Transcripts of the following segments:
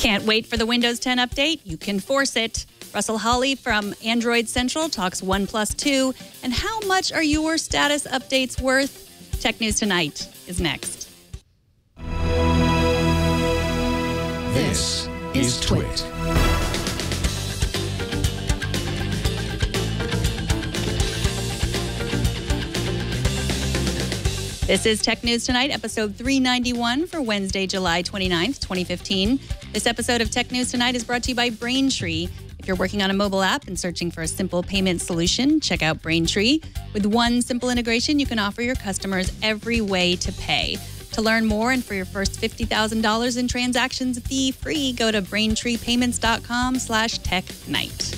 Can't wait for the Windows 10 update? You can force it. Russell Hawley from Android Central talks OnePlus 2 and how much are your status updates worth? Tech News Tonight is next. This is Twit. This is Tech News Tonight, episode 391 for Wednesday, July 29th, 2015. This episode of Tech News Tonight is brought to you by Braintree. If you're working on a mobile app and searching for a simple payment solution, check out Braintree. With one simple integration, you can offer your customers every way to pay. To learn more and for your first $50,000 in transactions fee-free, go to braintreepayments.com/technight.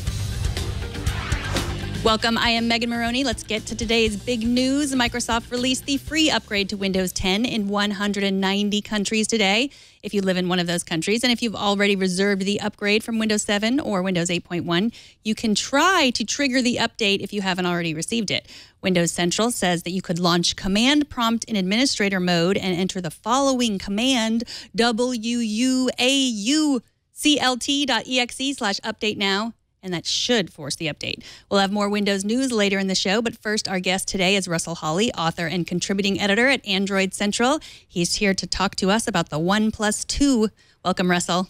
Welcome, I am Megan Maroney. Let's get to today's big news. Microsoft released the free upgrade to Windows 10 in 190 countries today, if you live in one of those countries. And if you've already reserved the upgrade from Windows 7 or Windows 8.1, you can try to trigger the update if you haven't already received it. Windows Central says that you could launch Command Prompt in administrator mode and enter the following command, wuauclt.exe/update now. And that should force the update. We'll have more Windows news later in the show, but first, our guest today is Russell Hawley, author and contributing editor at Android Central. He's here to talk to us about the OnePlus 2. Welcome, Russell.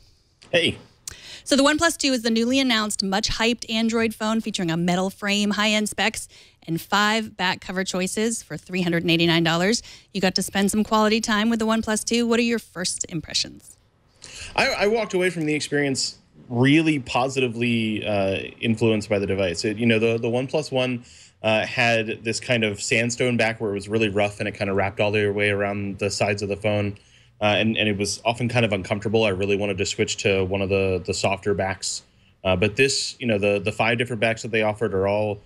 Hey. So the OnePlus 2 is the newly announced, much-hyped Android phone featuring a metal frame, high-end specs, and 5 back cover choices for $389. You got to spend some quality time with the OnePlus 2. What are your first impressions? I walked away from the experience really positively influenced by the device. The OnePlus One had this kind of sandstone back where it was really rough and it kind of wrapped all the way around the sides of the phone. And it was often kind of uncomfortable. I really wanted to switch to one of the softer backs. But this, the 5 different backs that they offered are all,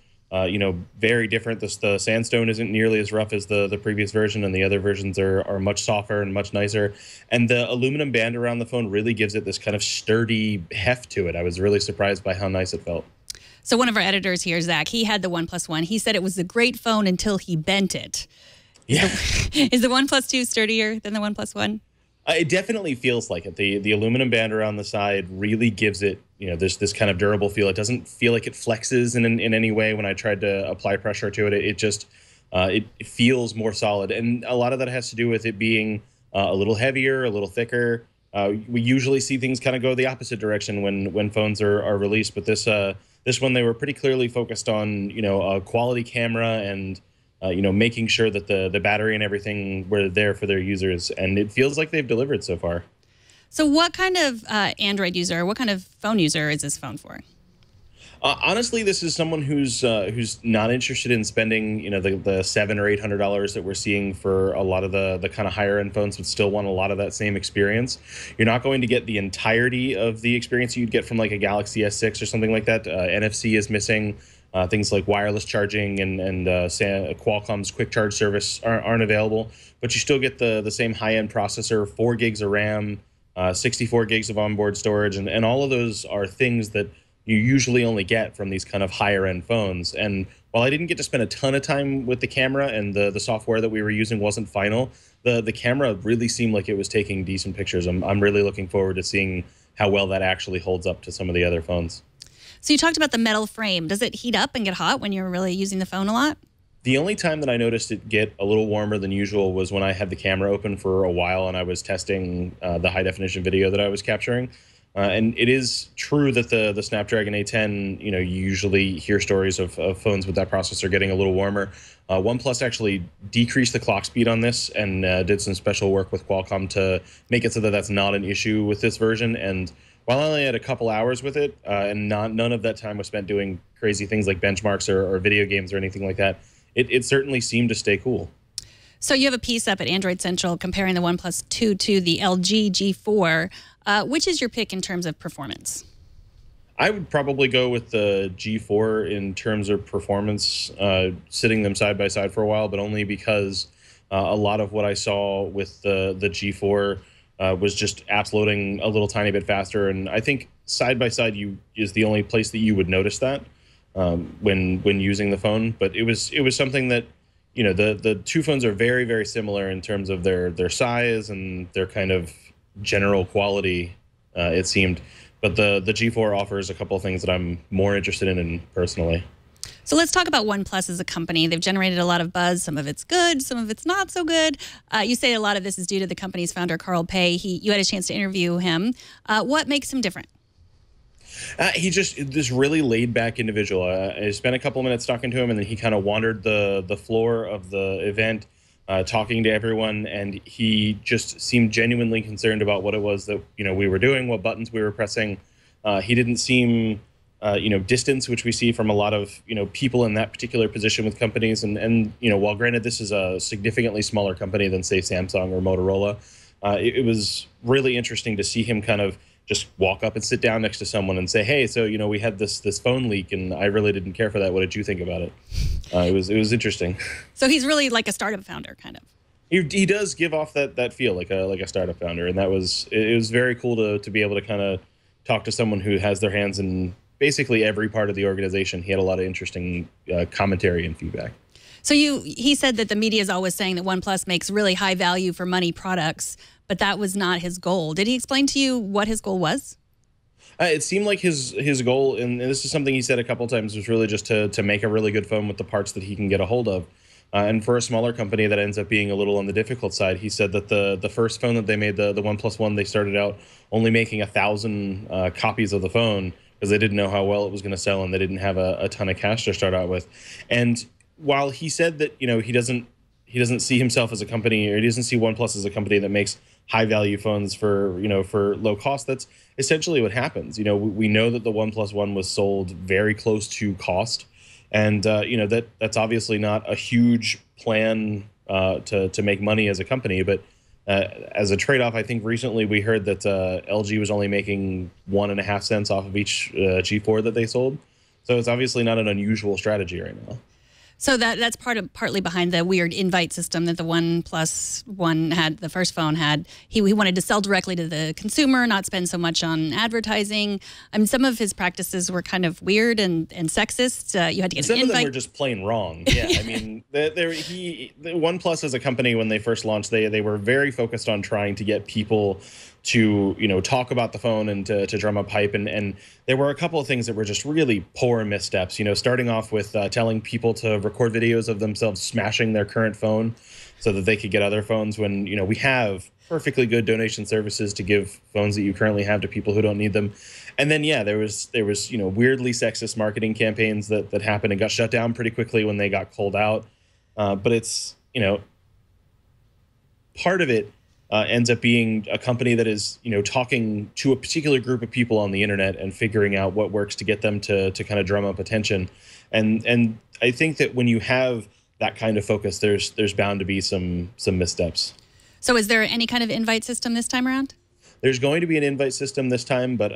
very different. The sandstone isn't nearly as rough as the previous version, and the other versions are much softer and much nicer. And the aluminum band around the phone really gives it this kind of sturdy heft to it. I was really surprised by how nice it felt. So one of our editors here, Zach, he had the OnePlus One. He said it was a great phone until he bent it. Yeah. Is the OnePlus 2 sturdier than the OnePlus One? It definitely feels like it. The aluminum band around the side really gives it, this kind of durable feel. It doesn't feel like it flexes in any way when I tried to apply pressure to it. It just it feels more solid, and a lot of that has to do with it being a little heavier, a little thicker. We usually see things kind of go the opposite direction when phones are released, but this one they were pretty clearly focused on a quality camera and making sure that the battery and everything were there for their users, and it feels like they've delivered so far. So what kind of Android user, what kind of phone user is this phone for? Honestly, this is someone who's not interested in spending the $700 or $800 that we're seeing for a lot of the kind of higher end phones, but still want a lot of that same experience. You're not going to get the entirety of the experience you'd get from like a Galaxy S6 or something like that. NFC is missing. Things like wireless charging and Qualcomm's quick charge service aren't available, but you still get the same high-end processor, 4 gigs of RAM, 64 gigs of onboard storage, and all of those are things that you usually only get from these kind of higher-end phones. And while I didn't get to spend a ton of time with the camera and the software that we were using wasn't final, the camera really seemed like it was taking decent pictures. I'm really looking forward to seeing how well that actually holds up to some of the other phones. So you talked about the metal frame. Does it heat up and get hot when you're really using the phone a lot? The only time that I noticed it get a little warmer than usual was when I had the camera open for a while and I was testing the high-definition video that I was capturing. And it is true that the Snapdragon A10, you usually hear stories of phones with that processor getting a little warmer. OnePlus actually decreased the clock speed on this and did some special work with Qualcomm to make it so that that's not an issue with this version. And while I only had a couple hours with it, and none of that time was spent doing crazy things like benchmarks or video games or anything like that, it certainly seemed to stay cool. So you have a piece up at Android Central comparing the OnePlus 2 to the LG G4. Which is your pick in terms of performance? I would probably go with the G4 in terms of performance, sitting them side by side for a while, but only because a lot of what I saw with the G4 was just apps loading a little tiny bit faster. And I think side by side is the only place that you would notice that when using the phone. But it was something that, the two phones are very, very similar in terms of their size and their kind of general quality. it seemed. But the G4 offers a couple of things that I'm more interested in personally. So let's talk about OnePlus as a company. They've generated a lot of buzz. Some of it's good, some of it's not so good. You say a lot of this is due to the company's founder, Carl Pei. You had a chance to interview him. What makes him different? He just this really laid back individual. I spent a couple of minutes talking to him, and then he kind of wandered the floor of the event, talking to everyone, and he just seemed genuinely concerned about what it was that we were doing, what buttons we were pressing. He didn't seem distance, which we see from a lot of people in that particular position with companies, and while granted this is a significantly smaller company than say Samsung or Motorola, it was really interesting to see him kind of just walk up and sit down next to someone and say, hey, so we had this phone leak and I really didn't care for that. What did you think about it? It was interesting. So he's really like a startup founder, kind of. He does give off that feel like a startup founder, and it was very cool to be able to kind of talk to someone who has their hands in basically every part of the organization. He had a lot of interesting commentary and feedback. So he said that the media is always saying that OnePlus makes really high value for money products, but that was not his goal. Did he explain to you what his goal was? It seemed like his goal, and this is something he said a couple times, was really just to make a really good phone with the parts that he can get a hold of. And for a smaller company that ends up being a little on the difficult side, he said that the first phone that they made, the OnePlus One, they started out only making 1,000 copies of the phone because they didn't know how well it was going to sell, and they didn't have a ton of cash to start out with. And while he said that he doesn't see himself as a company, or he doesn't see OnePlus as a company that makes high value phones for for low cost, that's essentially what happens. We know that the OnePlus One was sold very close to cost, and that's obviously not a huge plan to make money as a company, but as a trade-off, I think recently we heard that LG was only making 1.5 cents off of each G4 that they sold. So it's obviously not an unusual strategy right now. So that's partly behind the weird invite system that the OnePlus One had, the first phone had. He wanted to sell directly to the consumer, not spend so much on advertising. I mean, some of his practices were kind of weird and sexist. You had to get an invite. Some of them were just plain wrong. Yeah, I mean, the OnePlus as a company, when they first launched, they were very focused on trying to get people to talk about the phone and to drum up hype, and there were a couple of things that were just really poor missteps. Starting off with telling people to record videos of themselves smashing their current phone so that they could get other phones, when we have perfectly good donation services to give phones that you currently have to people who don't need them. And then there was weirdly sexist marketing campaigns that happened and got shut down pretty quickly when they got called out. But it's part of it ends up being a company that is, talking to a particular group of people on the internet and figuring out what works to get them to kind of drum up attention. And I think that when you have that kind of focus, there's bound to be some missteps. So is there any kind of invite system this time around? There's going to be an invite system this time, but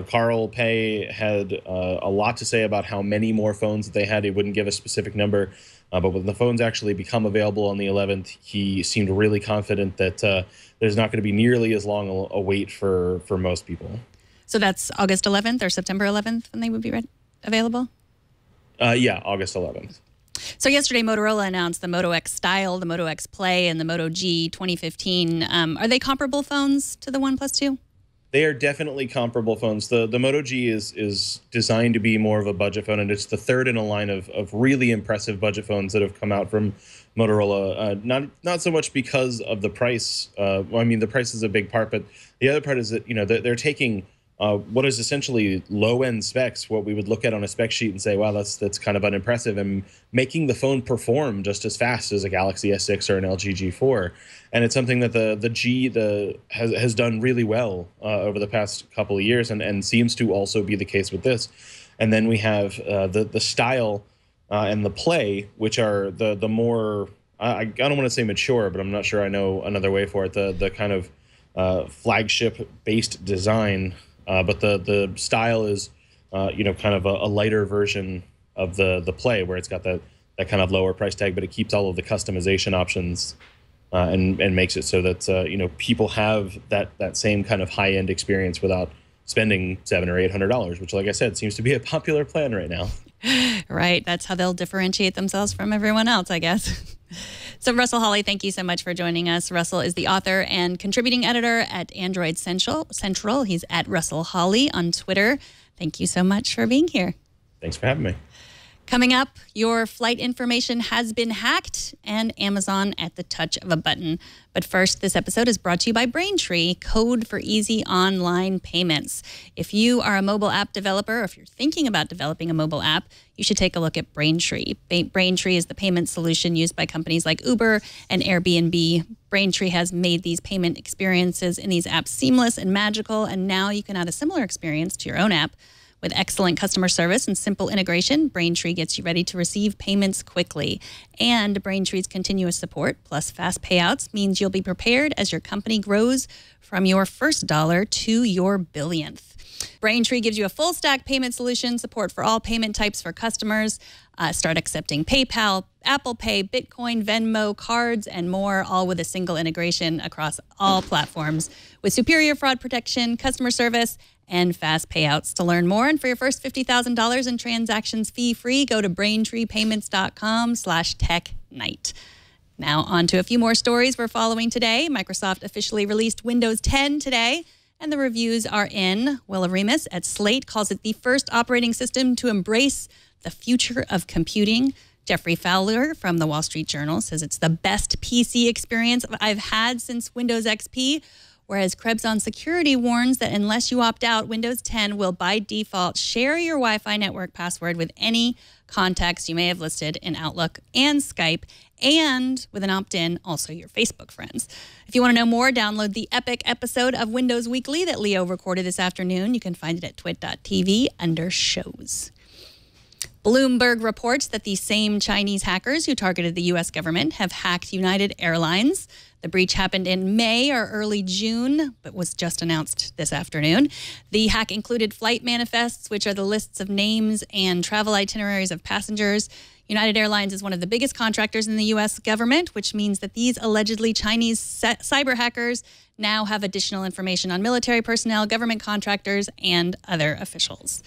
Carl Pei had a lot to say about how many more phones that they had. He wouldn't give a specific number. But when the phones actually become available on the 11th, he seemed really confident that there's not going to be nearly as long a wait for most people. So that's August 11th or September 11th when they would be available? Yeah, August 11th. So yesterday, Motorola announced the Moto X Style, the Moto X Play, and the Moto G 2015. Are they comparable phones to the OnePlus 2? They are definitely comparable phones. The Moto G is designed to be more of a budget phone, and it's the third in a line of really impressive budget phones that have come out from Motorola. Not so much because of the price. I mean, the price is a big part, but the other part is that they're taking what is essentially low-end specs, what we would look at on a spec sheet and say, wow, that's kind of unimpressive, and making the phone perform just as fast as a Galaxy S6 or an LG G4. And it's something that the G has done really well over the past couple of years, and seems to also be the case with this. And then we have the Style and the Play, which are the more, I don't want to say mature, but I'm not sure I know another way for it, the kind of flagship-based design. But the Style is, kind of a lighter version of the Play, where it's got that kind of lower price tag, but it keeps all of the customization options and makes it so that people have that same kind of high end experience without spending $700 or $800, which, like I said, seems to be a popular plan right now. Right, that's how they'll differentiate themselves from everyone else, I guess. So Russell Hawley, thank you so much for joining us. Russell is the author and contributing editor at Android Central. He's at Russell Hawley on Twitter. Thank you so much for being here. Thanks for having me. Coming up, your flight information has been hacked and Amazon at the touch of a button. But first, this episode is brought to you by Braintree, code for easy online payments. If you are a mobile app developer, or if you're thinking about developing a mobile app, you should take a look at Braintree. Braintree is the payment solution used by companies like Uber and Airbnb. Braintree has made these payment experiences in these apps seamless and magical, and now you can add a similar experience to your own app. With excellent customer service and simple integration, Braintree gets you ready to receive payments quickly. And Braintree's continuous support plus fast payouts means you'll be prepared as your company grows from your first dollar to your billionth. Braintree gives you a full stack payment solution, support for all payment types for customers. Start accepting PayPal, Apple Pay, Bitcoin, Venmo, cards, and more, all with a single integration across all platforms with superior fraud protection, customer service, and fast payouts. To learn more and for your first $50,000 in transactions fee-free, go to braintreepayments.com/technight. Now on to a few more stories we're following today. Microsoft officially released Windows 10 today, and the reviews are in. Willa Remus at Slate calls it the first operating system to embrace the future of computing. Jeffrey Fowler from the Wall Street Journal says it's the best PC experience I've had since Windows XP. Whereas Krebs on Security warns that unless you opt out, Windows 10 will by default share your Wi-Fi network password with any contacts you may have listed in Outlook and Skype, and with an opt-in, also your Facebook friends. If you want to know more, download the epic episode of Windows Weekly that Leo recorded this afternoon. You can find it at twit.tv under shows. Bloomberg reports that the same Chinese hackers who targeted the U.S. government have hacked United Airlines. The breach happened in May or early June, but was just announced this afternoon. The hack included flight manifests, which are the lists of names and travel itineraries of passengers. United Airlines is one of the biggest contractors in the U.S. government, which means that these allegedly Chinese cyber hackers now have additional information on military personnel, government contractors, and other officials.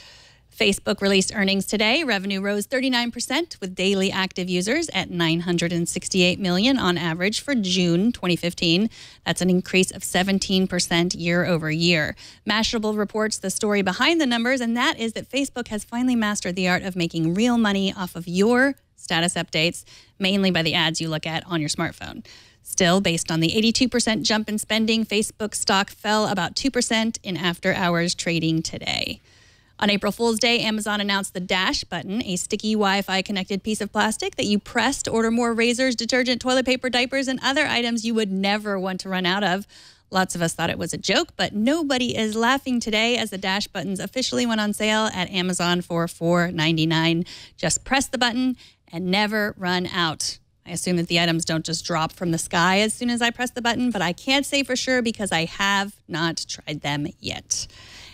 Facebook released earnings today. Revenue rose 39% with daily active users at 968 million on average for June 2015. That's an increase of 17% year over year. Mashable reports the story behind the numbers, and that is that Facebook has finally mastered the art of making real money off of your status updates, mainly by the ads you look at on your smartphone. Still, based on the 82% jump in spending, Facebook stock fell about 2% in after-hours trading today. On April Fool's Day, Amazon announced the Dash button, a sticky Wi-Fi connected piece of plastic that you press to order more razors, detergent, toilet paper, diapers, and other items you would never want to run out of. Lots of us thought it was a joke, but nobody is laughing today as the Dash buttons officially went on sale at Amazon for $4.99. Just press the button and never run out. I assume that the items don't just drop from the sky as soon as I press the button, but I can't say for sure because I have not tried them yet.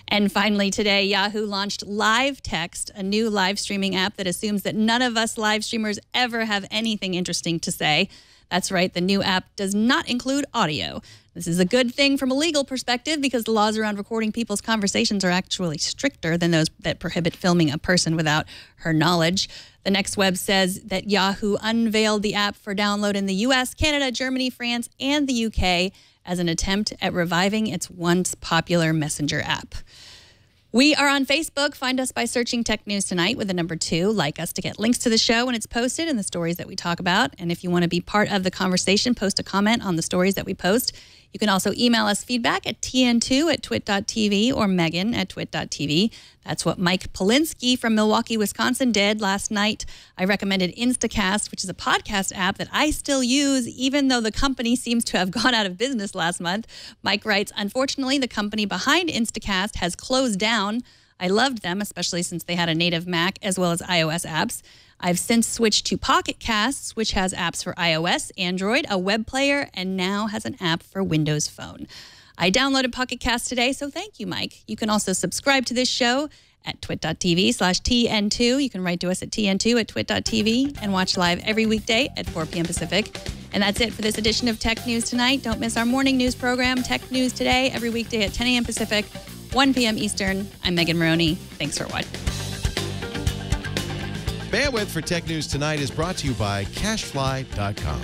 And finally today, Yahoo launched Live Text, a new live streaming app that assumes that none of us live streamers ever have anything interesting to say. That's right, the new app does not include audio. This is a good thing from a legal perspective because the laws around recording people's conversations are actually stricter than those that prohibit filming a person without her knowledge. The Next Web says that Yahoo unveiled the app for download in the US, Canada, Germany, France, and the UK as an attempt at reviving its once popular messenger app. We are on Facebook. Find us by searching Tech News Tonight with the number 2. Like us to get links to the show when it's posted and the stories that we talk about. And if you want to be part of the conversation, post a comment on the stories that we post. You can also email us feedback at tn2@twit.tv or megan@twit.tv. That's what Mike Polinsky from Milwaukee, Wisconsin did last night. I recommended Instacast, which is a podcast app that I still use, even though the company seems to have gone out of business last month. Mike writes, unfortunately, the company behind Instacast has closed down. I loved them, especially since they had a native Mac as well as iOS apps. I've since switched to Pocket Casts, which has apps for iOS, Android, a web player, and now has an app for Windows Phone. I downloaded Pocket Cast today, so thank you, Mike. You can also subscribe to this show at twit.tv/TN2. You can write to us at TN2@twit.tv and watch live every weekday at 4 p.m. Pacific. And that's it for this edition of Tech News Tonight. Don't miss our morning news program, Tech News Today, every weekday at 10 a.m. Pacific, 1 p.m. Eastern. I'm Megan Maroney. Thanks for watching. Bandwidth for Tech News Tonight is brought to you by CashFly.com.